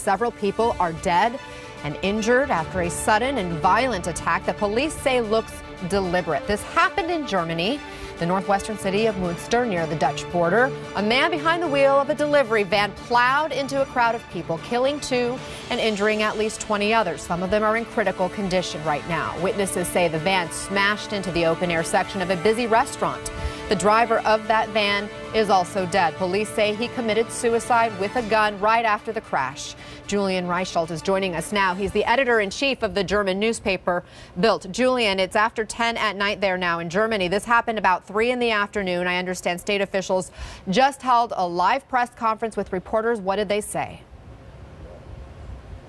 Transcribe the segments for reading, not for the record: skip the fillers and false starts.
several people are dead and injured after a sudden and violent attack that police say looks deliberate. This happened in Germany, the northwestern city of Münster near the Dutch border. A man behind the wheel of a delivery van plowed into a crowd of people, killing 2 and injuring at least 20 others. Some of them are in critical condition right now. Witnesses say the van smashed into the open-air section of a busy restaurant. The driver of that van is also dead. Police say he committed suicide with a gun right after the crash. Julian Reichelt is joining us now. He's the editor-in-chief of the German newspaper Bild. Julian, it's after 10 at night there now in Germany. This happened about 3 in the afternoon. I understand state officials just held a live press conference with reporters. What did they say?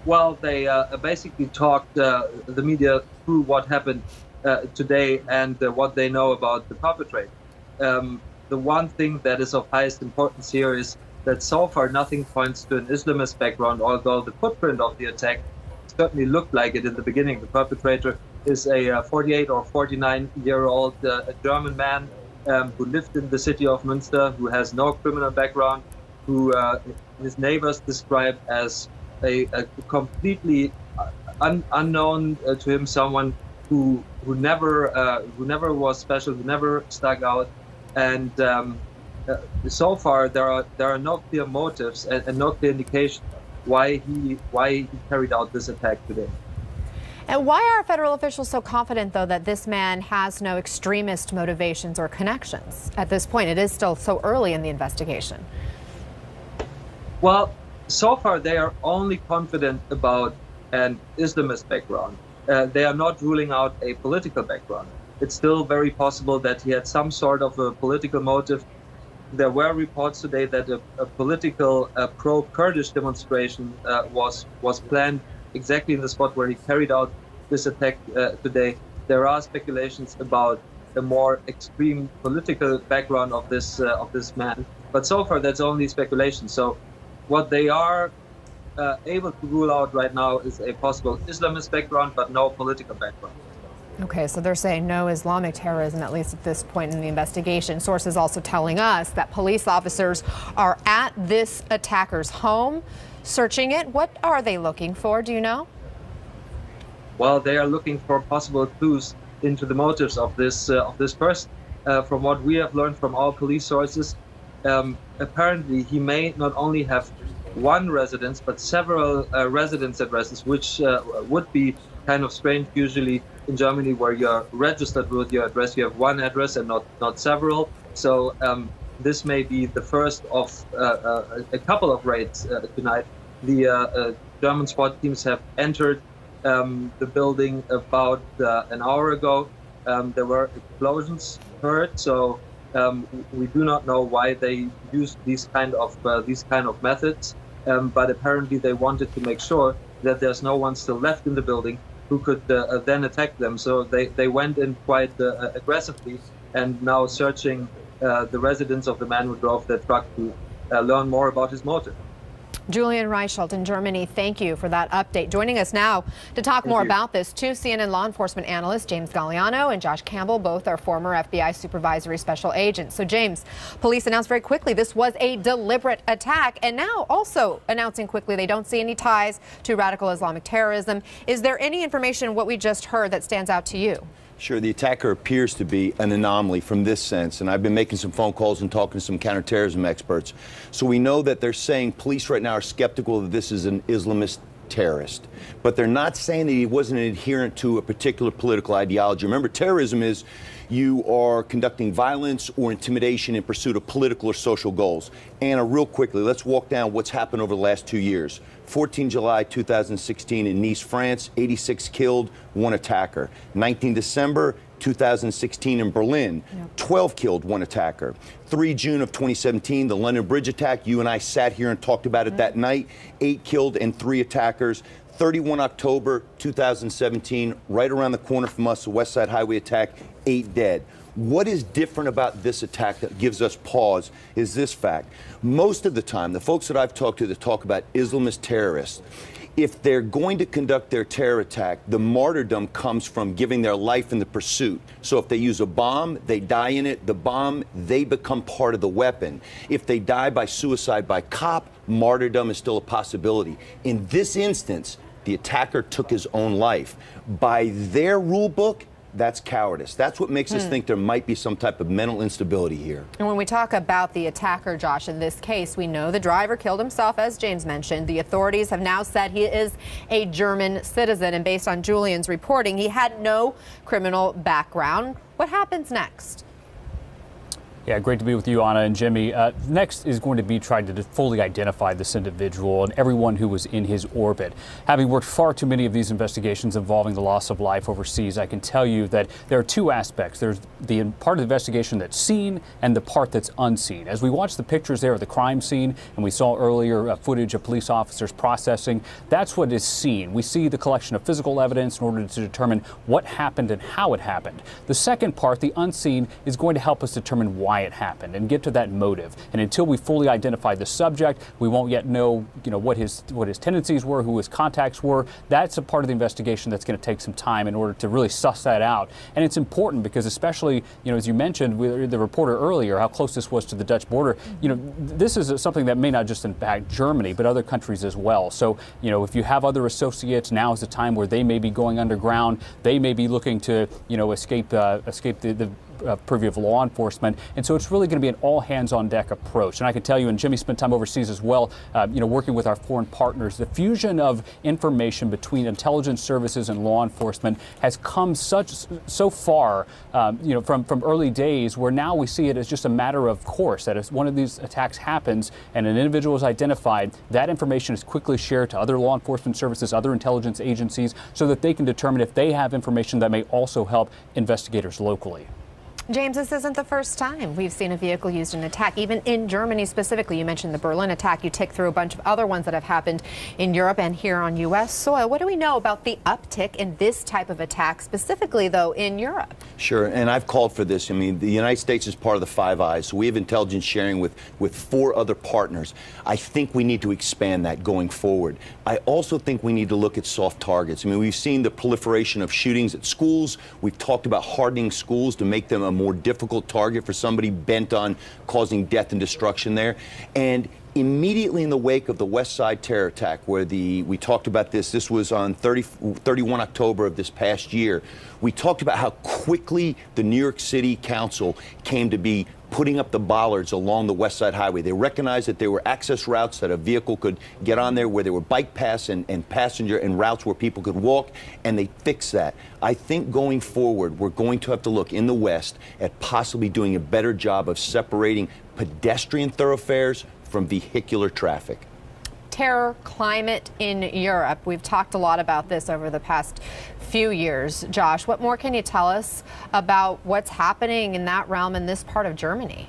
Well, they basically talked the media through what happened today and what they know about the perpetrator. The one thing that is of highest importance here is that so far nothing points to an Islamist background, although the footprint of the attack certainly looked like it in the beginning. The perpetrator is a 48 or 49-year-old German man who lived in the city of Münster, who has no criminal background, who his neighbors described as a completely unknown to him, someone who never was special, who never stuck out. And so far, there are no clear motives and no clear indication why he carried out this attack today. And why are federal officials so confident, though, that this man has no extremist motivations or connections at this point? It is still so early in the investigation. Well, so far they are only confident about an Islamist background. They are not ruling out a political background. It's still very possible that he had some sort of a political motive. There were reports today that a political pro-Kurdish demonstration was planned exactly in the spot where he carried out this attack today. There are speculations about a more extreme political background of this man, but so far that's only speculation. So what they are able to rule out right now is a possible Islamist background, but no political background. Okay, so they're saying no Islamic terrorism, at least at this point in the investigation. Sources also telling us that police officers are at this attacker's home, searching it. What are they looking for? Do you know? Well, they are looking for possible clues into the motives of this person. From what we have learned from our police sources, apparently he may not only have one residence, but several residence addresses, which would be kind of strange. Usually in Germany, where you're registered with your address, you have one address and not several. So this may be the first of a couple of raids tonight. The German SWAT teams have entered the building about an hour ago. There were explosions heard, so we do not know why they used these kind of methods. But apparently they wanted to make sure that there's no one still left in the building who could then attack them. So they went in quite aggressively and now searching the residence of the man who drove the truck to learn more about his motive. Julian Reichelt in Germany, thank you for that update. Joining us now to talk more about this, 2 CNN law enforcement analysts, James Galliano and Josh Campbell. Both are former FBI supervisory special agents. So, James, police announced very quickly this was a deliberate attack, and now also announcing quickly they don't see any ties to radical Islamic terrorism. Is there any information, what we just heard, that stands out to you? Sure, the attacker appears to be an anomaly from this sense, and I've been making some phone calls and talking to some counterterrorism experts. So we know that they're saying police right now are skeptical that this is an Islamist terrorist, but they're not saying that he wasn't an adherent to a particular political ideology. Remember, terrorism is you are conducting violence or intimidation in pursuit of political or social goals. Anna, real quickly, let's walk down what's happened over the last 2 years. 14 July 2016 in Nice, France, 86 killed, 1 attacker. 19 December 2016 in Berlin, 12 killed, 1 attacker. 3 June of 2017, the London Bridge attack. You and I sat here and talked about it that night. 8 killed and 3 attackers. 31 October 2017, right around the corner from us, the West Side Highway attack, 8 dead. What is different about this attack that gives us pause is this fact. Most of the time, the folks that I've talked to that talk about Islamist terrorists, if they're going to conduct their terror attack, the martyrdom comes from giving their life in the pursuit. So if they use a bomb, they die in it. The bomb, they become part of the weapon. If they die by suicide by cop, martyrdom is still a possibility. In this instance, the attacker took his own life. By their rule book, that's cowardice. That's what makes us think there might be some type of mental instability here. And when we talk about the attacker, Josh, in this case, we know the driver killed himself, as James mentioned. The authorities have now said he is a German citizen, and based on Julian's reporting, he had no criminal background. What happens next? Yeah, great to be with you, Anna and Jimmy. Next is going to be trying to fully identify this individual and everyone who was in his orbit. Having worked far too many of these investigations involving the loss of life overseas, I can tell you that there are two aspects. There's the part of the investigation that's seen and the part that's unseen. As we watch the pictures there of the crime scene, and we saw earlier footage of police officers processing, that's what is seen. We see the collection of physical evidence in order to determine what happened and how it happened. The second part, the unseen, is going to help us determine why it happened and get to that motive. And until we fully identify the subject, we won't yet know, what his tendencies were, who his contacts were. That's a part of the investigation that's going to take some time in order to really suss that out. And it's important because, especially, as you mentioned, the reporter earlier, how close this was to the Dutch border. This is something that may not just impact Germany, but other countries as well. So, if you have other associates, now is the time where they may be going underground. They may be looking to, escape the purview of law enforcement. And so it's really going to be an all hands on deck approach. And I can tell you, and Jimmy spent time overseas as well, working with our foreign partners, the fusion of information between intelligence services and law enforcement has come so far, from early days, where now we see it as just a matter of course that if one of these attacks happens and an individual is identified, that information is quickly shared to other law enforcement services, other intelligence agencies, so that they can determine if they have information that may also help investigators locally. James, this isn't the first time we've seen a vehicle used in an attack, even in Germany specifically. You mentioned the Berlin attack. You tick through a bunch of other ones that have happened in Europe and here on U.S. soil. What do we know about the uptick in this type of attack, specifically, though, in Europe? Sure, and I've called for this. I mean, the United States is part of the Five Eyes, so we have intelligence sharing with 4 other partners. I think we need to expand that going forward. I also think we need to look at soft targets. I mean, we've seen the proliferation of shootings at schools. We've talked about hardening schools to make them a more difficult target for somebody bent on causing death and destruction there. And immediately in the wake of the West Side terror attack, where we talked about this was on 31 October of this past year, we talked about how quickly the New York City Council came to be putting up the bollards along the West Side Highway. They recognized that there were access routes that a vehicle could get on there, where there were bike paths and passenger and routes where people could walk, and they fixed that. I think going forward, we're going to have to look in the West at possibly doing a better job of separating pedestrian thoroughfares from vehicular traffic. Terror climate in Europe. We've talked a lot about this over the past few years. Josh, what more can you tell us about what's happening in that realm in this part of Germany?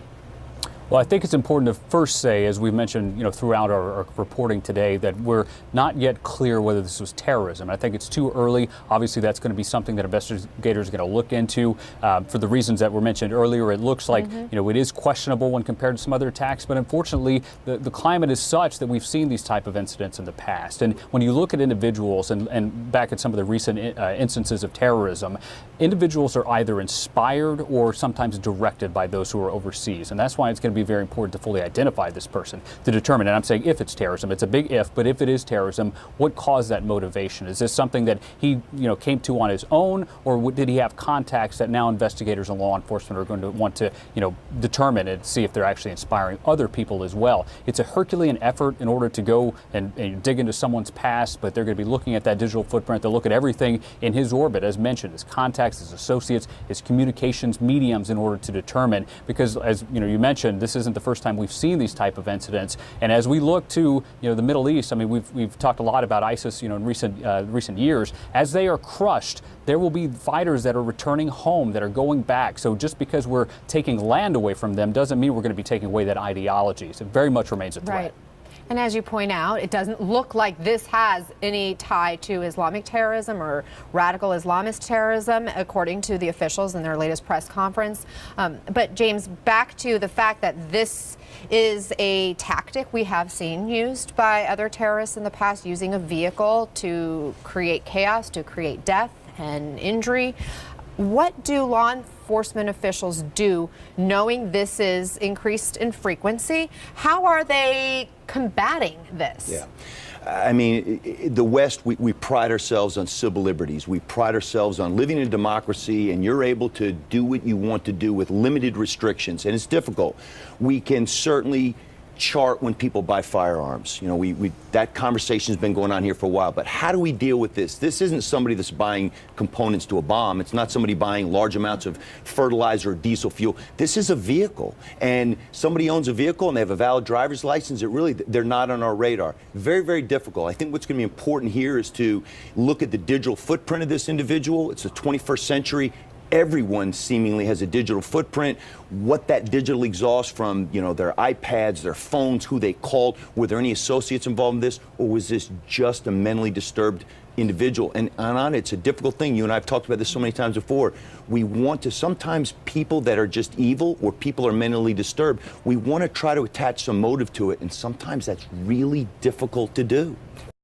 Well, I think it's important to first say, as we mentioned, throughout our reporting today, that we're not yet clear whether this was terrorism. I think it's too early. Obviously, that's going to be something that investigators are going to look into. For the reasons that were mentioned earlier, it looks like, it is questionable when compared to some other attacks. But unfortunately, the climate is such that we've seen these type of incidents in the past. And when you look at individuals and back at some of the recent instances of terrorism, individuals are either inspired or sometimes directed by those who are overseas. And that's why it's going to be very important to fully identify this person, to determine, and I'm saying if it's terrorism, it's a big if, but if it is terrorism, what caused that motivation? Is this something that he came to on his own, or did he have contacts that now investigators and law enforcement are going to want to determine and see if they're actually inspiring other people as well? It's a Herculean effort in order to go and dig into someone's past, but they're going to be looking at that digital footprint. They'll look at everything in his orbit, as mentioned, his contacts, his associates, his communications mediums, in order to determine, because as you mentioned, this isn't the first time we've seen these type of incidents. And as we look to the Middle East, I mean, we've talked a lot about ISIS in recent years. As they are crushed, there will be fighters that are returning home, that are going back. So just because we're taking land away from them doesn't mean we're going to be taking away that ideology. So it very much remains a threat. Right. And as you point out, it doesn't look like this has any tie to Islamic terrorism or radical Islamist terrorism, according to the officials in their latest press conference. But James, back to the fact that this is a tactic we have seen used by other terrorists in the past, using a vehicle to create chaos, to create death and injury. What do law enforcement officials do knowing this is increased in frequency? How are they combating this? Yeah. I mean, the West, we pride ourselves on civil liberties. We pride ourselves on living in a democracy, and you're able to do what you want to do with limited restrictions, and it's difficult. We can certainly chart when people buy firearms. You know, that conversation's been going on here for a while, but how do we deal with this? This isn't somebody that's buying components to a bomb. It's not somebody buying large amounts of fertilizer or diesel fuel. This is a vehicle, and somebody owns a vehicle and they have a valid driver's license. They're not on our radar. Very, very difficult. I think what's going to be important here is to look at the digital footprint of this individual. It's the 21st century. Everyone seemingly has a digital footprint. What that digital exhaust from, you know, their iPads, their phones, who they called, were there any associates involved in this, or was this just a mentally disturbed individual? And on it's a difficult thing. You and I have talked about this so many times before. We want to, sometimes people that are just evil or people are mentally disturbed, we want to try to attach some motive to it, and sometimes that's really difficult to do.